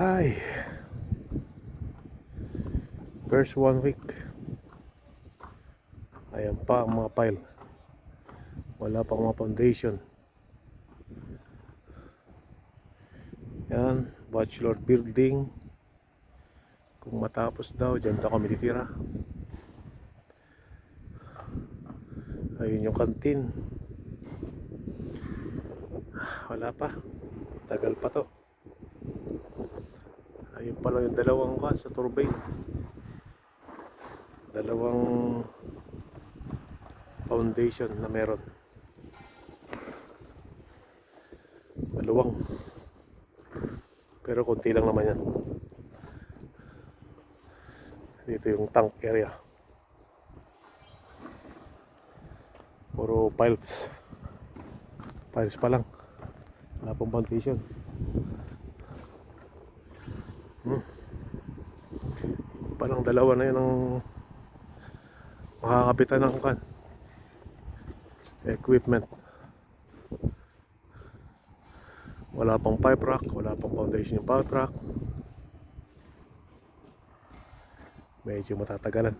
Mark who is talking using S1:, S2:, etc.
S1: Ay, first 1 week. Ayan pa ang mga pile. Wala pang mga foundation. Yan, bachelor building. Kung matapos daw, dyan daw kami titira. Ayun yung kantin. Wala pa, tagal pa to. Ayun pala yung dalawang kan sa turbine. Dalawang foundation na meron. Dalawang. Pero konti lang naman yan. Dito yung tank area. Puro piles. Piles pa lang. Wala pang foundation. Parang dalawa na yun ang makakapitan ng kan equipment. Wala pang pipe rack, wala pang foundation yung pipe rack. Medyo matatagalan.